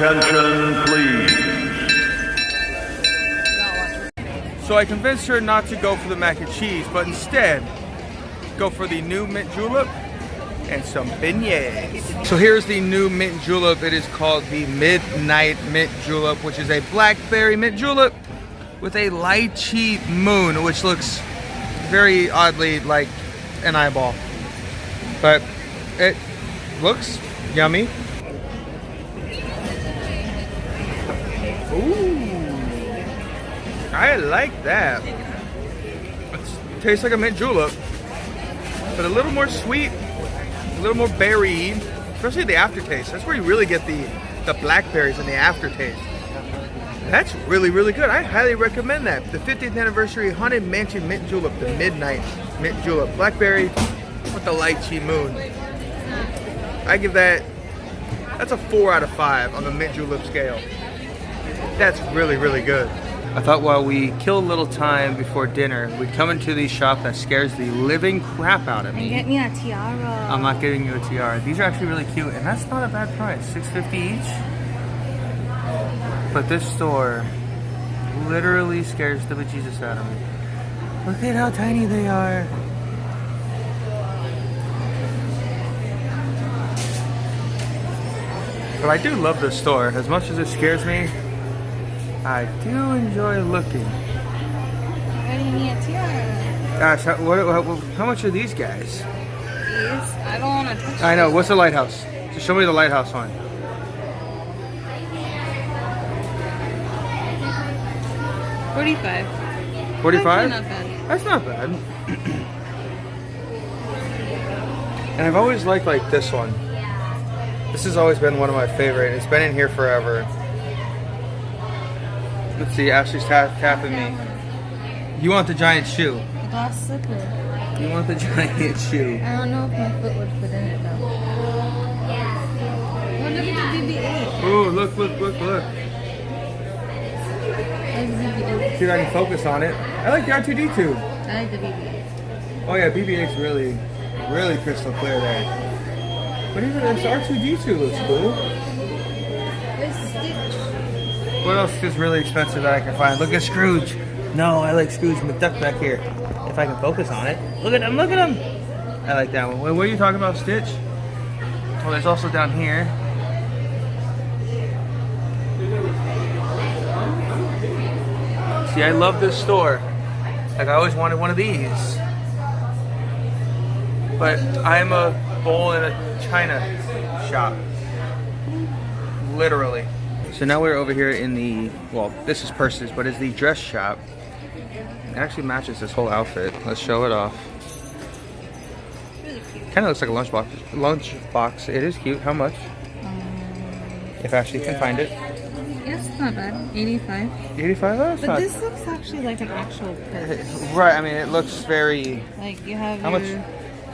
attention, please. So I convinced her not to go for the mac and cheese, but instead go for the new mint julep and some beignets. So here's the new mint julep. It is called the Midnight Mint Julep, which is a blackberry mint julep with a lychee moon, which looks very oddly like an eyeball. But it looks yummy. Ooh, I like that. It tastes like a mint julep, but a little more sweet, a little more berry, especially the aftertaste. That's where you really get the blackberries and the aftertaste. That's really, really good. I highly recommend that. The 50th anniversary Haunted Mansion Mint Julep, the Midnight Mint Julep. Blackberry with the lychee moon. I give that's a 4 out of 5 on the mint julep scale. That's really, really good. I thought while we kill a little time before dinner, we'd come into the shop that scares the living crap out of me. And get me a tiara. I'm not getting you a tiara. These are actually really cute, and that's not a bad price. $6.50 each. But this store literally scares the bejesus out of me. Look at how tiny they are. But I do love this store. As much as it scares me, I do enjoy looking. Getting me a tiara. Gosh, how much are these guys? These? I don't want to touch I know. What's the lighthouse? Just show me the lighthouse one. $45. $45? Not bad. That's not bad. And I've always liked like this one. This has always been one of my favorite. It's been in here forever. Let's see, Ashley's tapping me. You want the giant shoe. The glass slipper. You want the giant shoe. I don't know if my foot would fit in it though. What if it's a BB-8? Ooh, look. See if I can focus on it. I like the R2-D2. I like the BB-8. Oh yeah, BB-8's really, really crystal clear there. But even this R2-D2 looks cool. There's Stitch. What else is really expensive that I can find? Look at Scrooge. No, I like Scrooge McDuck back here. If I can focus on it. Look at him, look at him. I like that one. What are you talking about, Stitch? Oh, there's also down here. See, I love this store. Like, I always wanted one of these. But I'm a bowl in a china shop. Literally. So now we're over here in the, well, this is purses, but it's the dress shop. It actually matches this whole outfit. Let's show it off. Kind of looks like a lunchbox. It is cute. How much? If Ashley can find it. Yes, it's not bad. 85. 85? Oh, But this looks actually like an actual purse. Right, I mean, it looks very... Like you have How much? You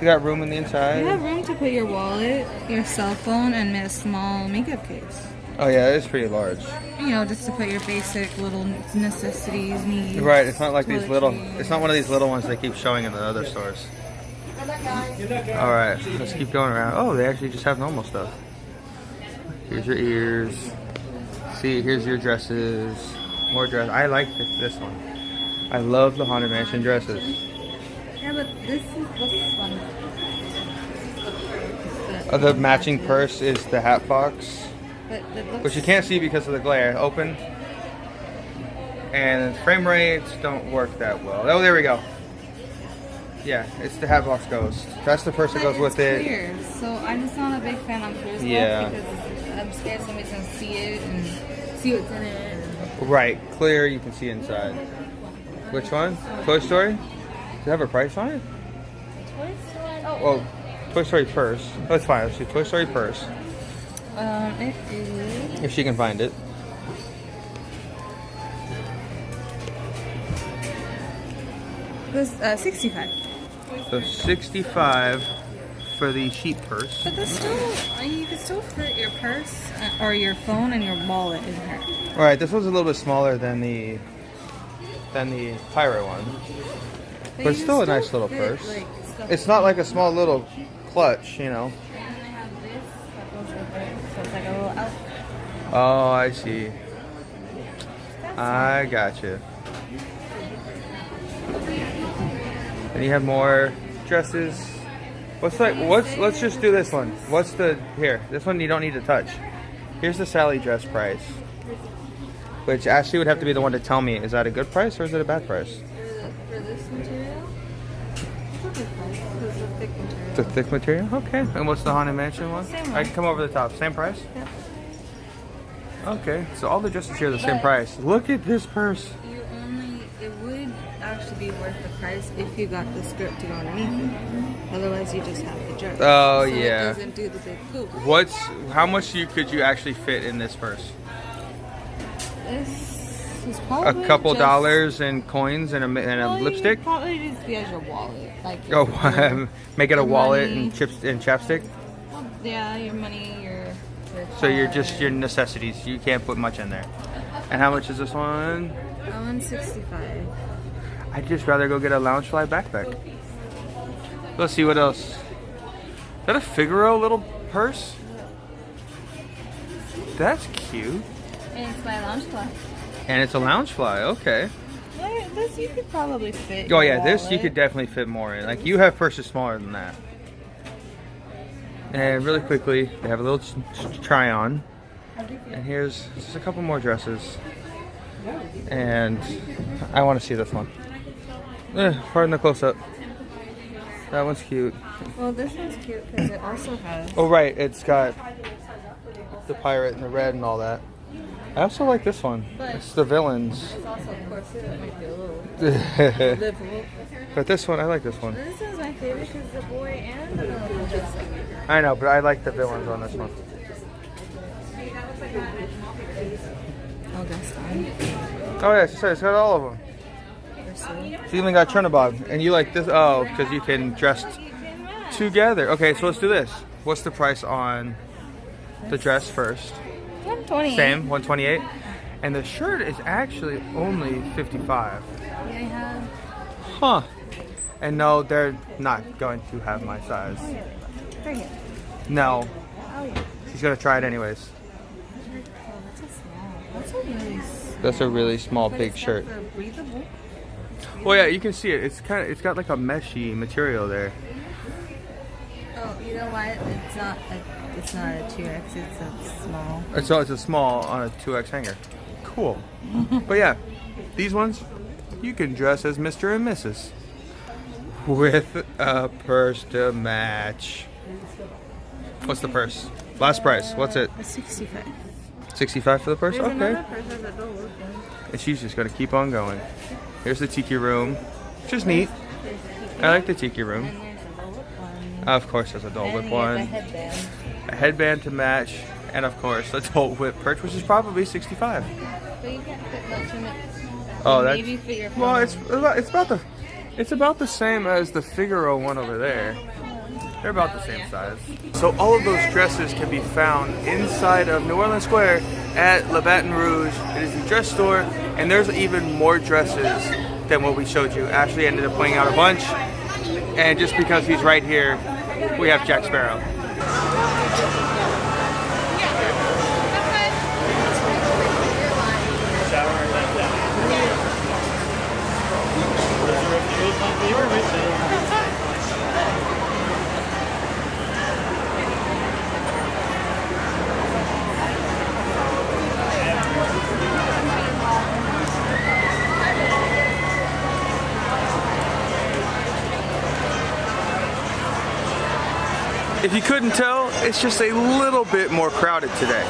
got room in the inside? You have room to put your wallet, your cell phone, and a small makeup case. Oh yeah, it is pretty large. You know, just to put your basic little necessities, needs. Right, it's not like these little, it's not one of these little ones they keep showing in the other stores. Alright, let's keep going around. Oh, they actually just have normal stuff. Here's your ears. See, here's your dresses. More dress. I like this one. I love the Haunted Mansion dresses. Yeah, but this one. The matching purse is the hat box. Which you can't see because of the glare. Open. And frame rates don't work that well. Oh, there we go. Yeah, it's the hat box ghost. That's the purse that goes with clear, it. So I'm just not a big fan of clear stuff because I'm scared somebody's gonna see it and see what's in it. Right, clear you can see inside. Which one? Toy Story? Does it have a price on it? Toy Story? Oh. Well, Toy Story purse. That's fine. Let's do Toy Story purse. It is... If she can find it. It was 65. So 65 for the cheap purse. But there's still, you can still fit your purse or your phone and your wallet in here. All right, this one's a little bit smaller than the pirate one, but it's still a nice little purse. Like, it's not like a small little clutch, you know. And then I have this that goes with it, so it's like a little outfit. Oh, I see. I gotcha. And you have more dresses. Let's just do this one. This one you don't need to touch. Here's the Sally dress price. Which Ashley would have to be the one to tell me, is that a good price or is it a bad price? For this material? It's a good price. It's a thick material. It's a thick material? Okay. And what's the Haunted Mansion one? Same one. I can come over the top. Same price? Yep. Okay. So all the dresses here are the same price. Look at this purse. It would actually be worth the price if you got the skirt to go underneath it. Otherwise, you just have the dress. Oh, so yeah. It doesn't do the big poop. How much could you actually fit in this purse? This is probably A couple just, dollars in coins and a lipstick? Probably just be as your wallet. Like Make it a wallet money. and chips and chapstick? Well, yeah, your money, your So you're card. just your necessities. You can't put much in there. And how much is this one? $165. I'd just rather go get a Loungefly backpack. Let's see what else. Is that a Figaro little purse? That's cute. And it's my Loungefly. And it's a Loungefly, okay. Yeah, this you could probably fit. Oh your yeah, this you wallet. could definitely fit more in. Like you have purses smaller than that. And really quickly, they have a little try on. And here's just a couple more dresses. And I want to see this one. Pardon the close up. That one's cute. Well, this one's cute because it also has. Oh right, it's got the pirate and the red and all that. I also like this one. It's the villains. It's also, of course, it might be a little liberal. But this one, I like this one. This is my favorite because the boy and the girl are just like it. I know, but I like the villains on this one. Oh, that's fine. Oh yeah, it's got all of them. She even got Chernobog. And you like this? Oh, because you can dress together. Okay, so let's do this. What's the price on the dress first? 120. Same, 128. And the shirt is actually only 55. Yeah, I have. Huh. And no, they're not going to have my size. Oh, yeah, right here. No. Oh, yeah. She's going to try it anyways. Oh, that's a small. That's a really small. That's a really small, big shirt. Breathable. Well, yeah, you can see it. It's got like a meshy material there. Oh, you know why it's not a 2X, it's a small. So it's a small on a 2X hanger. Cool. But yeah, these ones, you can dress as Mr. and Mrs. with a purse to match. What's the purse? Last price. What's it? 65. 65 for the purse? There's Okay. another purse at the door. And she's just gonna keep on going. Here's the tiki room, which is neat. I like the tiki room. And there's a Dole Whip one. Of course, there's a Dole Whip And one. a headband. A headband to match, and of course, a Dole Whip purse, which is probably 65. But you can't fit much in it. Oh, that's Maybe fit your well. phone. It's about the same as the Figaro one over there. They're about the same size. So all of those dresses can be found inside of New Orleans Square at Le Baton Rouge. It is the dress store, and there's even more dresses than what we showed you. Ashley ended up pointing out a bunch, and just because he's right here, we have Jack Sparrow. If you couldn't tell, it's just a little bit more crowded today.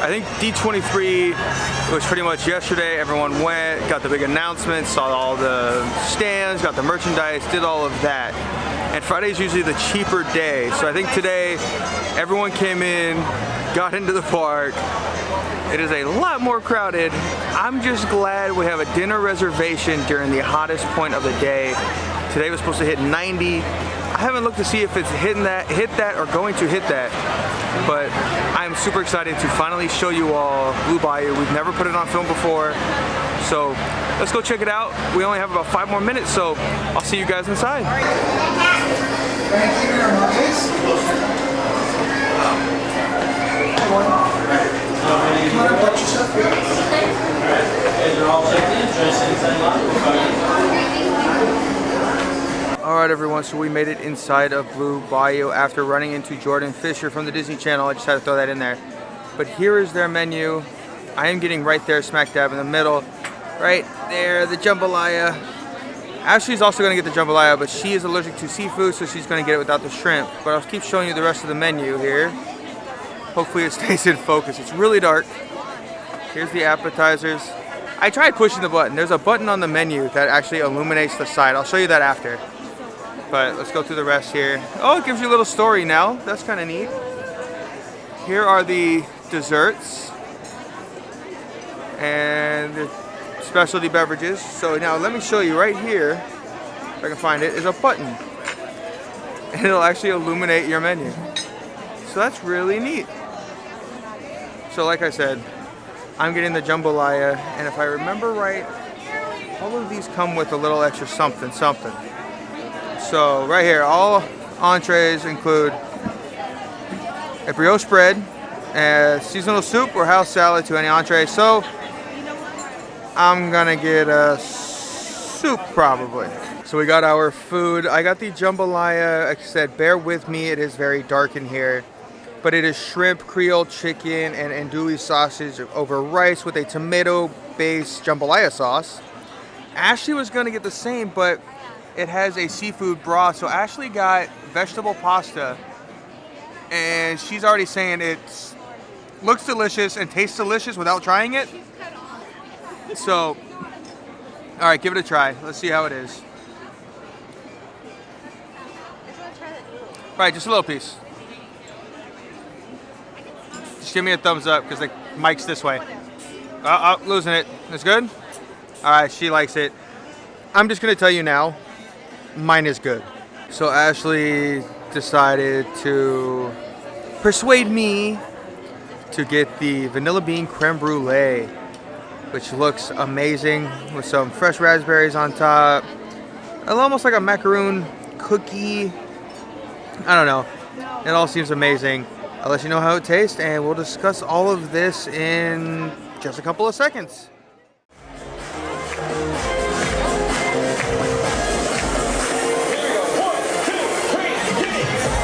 I think D23 was pretty much yesterday. Everyone went, got the big announcements, saw all the stands, got the merchandise, did all of that. And Friday's usually the cheaper day. So I think today everyone came in, got into the park. It is a lot more crowded. I'm just glad we have a dinner reservation during the hottest point of the day. Today was supposed to hit 90. I haven't looked to see if it's hit that, or going to hit that, but I'm super excited to finally show you all Blue Bayou. We've never put it on film before, so let's go check it out. We only have about 5 more minutes, so I'll see you guys inside. Thank you very much. Alright everyone, so we made it inside of Blue Bayou after running into Jordan Fisher from the Disney Channel. I just had to throw that in there. But here is their menu. I am getting right there, smack dab in the middle. Right there, the jambalaya. Ashley's also going to get the jambalaya, but she is allergic to seafood, so she's going to get it without the shrimp. But I'll keep showing you the rest of the menu here. Hopefully it stays in focus. It's really dark. Here's the appetizers. I tried pushing the button. There's a button on the menu that actually illuminates the side. I'll show you that after. But let's go through the rest here. Oh, it gives you a little story now. That's kind of neat. Here are the desserts and the specialty beverages. So now let me show you right here, if I can find it, is a button. And it'll actually illuminate your menu. So that's really neat. So like I said, I'm getting the jambalaya, and if I remember right, all of these come with a little extra something. So right here, all entrees include a brioche bread, a seasonal soup or house salad to any entree. So I'm gonna get a soup probably. So we got our food. I got the jambalaya. Like I said, bear with me, it is very dark in here. But it is shrimp, Creole chicken, and andouille sausage over rice with a tomato-based jambalaya sauce. Ashley was gonna get the same, but it has a seafood broth. So Ashley got vegetable pasta, and she's already saying it looks delicious and tastes delicious without trying it. So, all right, give it a try. Let's see how it is. All right, just a little piece. Just give me a thumbs up because the mic's this way. Losing it. It's good? All right, she likes it. I'm just gonna tell you now, mine is good. So Ashley decided to persuade me to get the vanilla bean creme brulee, which looks amazing with some fresh raspberries on top. Almost like a macaroon cookie. I don't know. It all seems amazing. I'll let you know how it tastes, and we'll discuss all of this in just a couple of seconds.